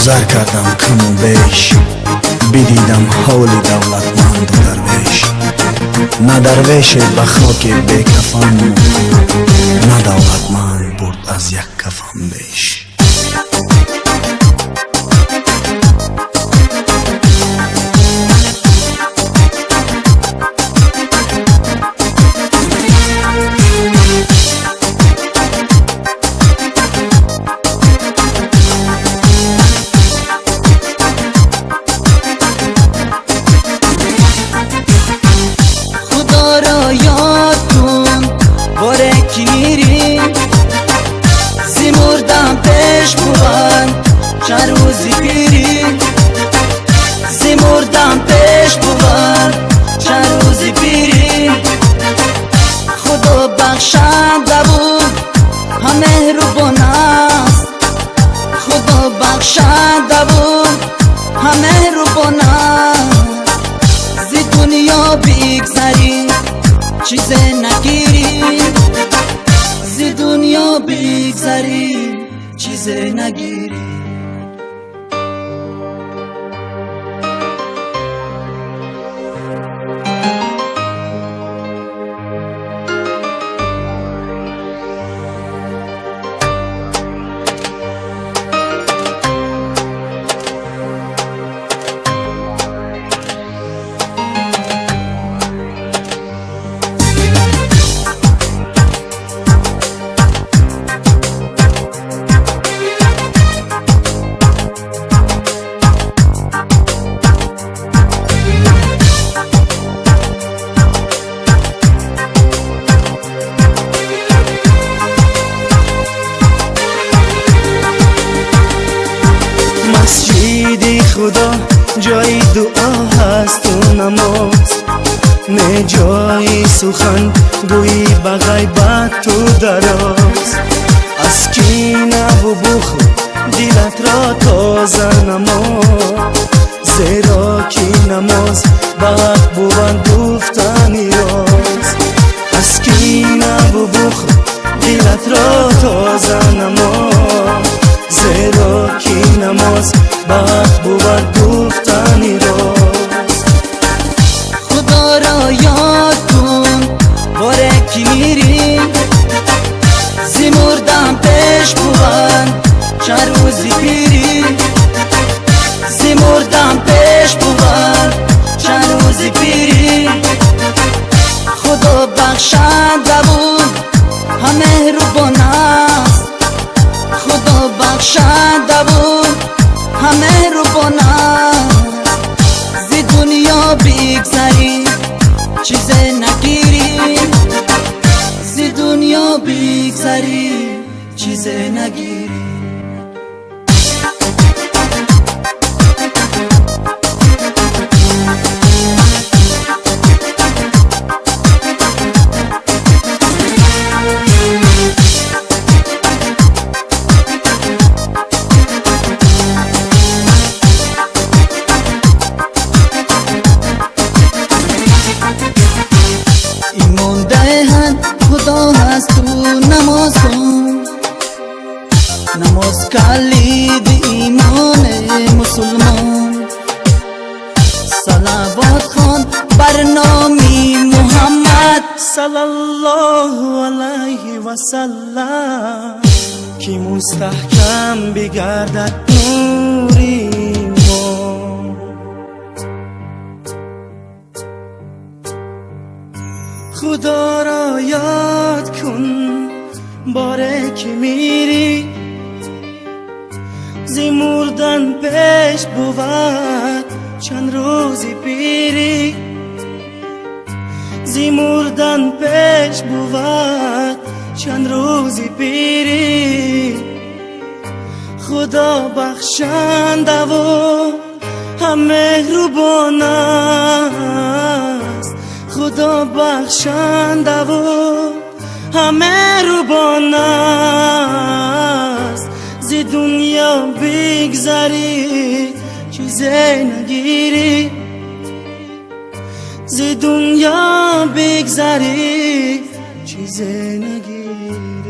گذر کردم کم و بیش، بدیدم حال دولتمند و درویش. نه درویش به خاک بیکفن، نه دولتمند برد از یک کفن بیش. یاد کن باره کی میری، زی مردم پیش بود چند روزی پیری. زی مردم پیش بود چند روزی پیری. خدا بخشنده بود همه مهربان است. خدا بخشنده بود همه مهربان است. زی دنیا بگذری چیز نگیری، زی دنیا بگذری چیز نگیری. مسجد خدا جای دعا هست و نماز، نه جای سخن گویی به غیبت تو دراز. از کینه و بخل دلت را تازه نما، زیرا کی نماز به حق بود گفتنی راز. از کینه و بخل دلت را تازه نما، زیرا کی نماز به حق بود گفتنی راز. خدا را یاد کن باره کی میری، زی مردم پیش بود چند روزی پیری. زی مردم پیش بود چند روزی پیری. خدا بخشنده بود همه مهربان است. خدا بخشنده بود همه مهربان است. زی دنیا بگذری چیز نگیری، زی دنیا بگذری چیز نگیری. ایمان دهن خدا هست تو نماز کن، نماز کلید ایمان مسلمان. صلوات خوان بر نام محمد صلی الله علیه و سلم، کی مستحکم بگردد نور ایمان. خدا را یاد کن باره کی میری، زی مردن پیش بود چند روزی پیری. زی مردن پیش بود چند روزی پیری. خدا بخشنده و هم مهربان است. خدا بخشنده و هم مهربان است. زی دنیا بگذری چیزی نگیری، زی دنیا بگذری چیزی نگیری.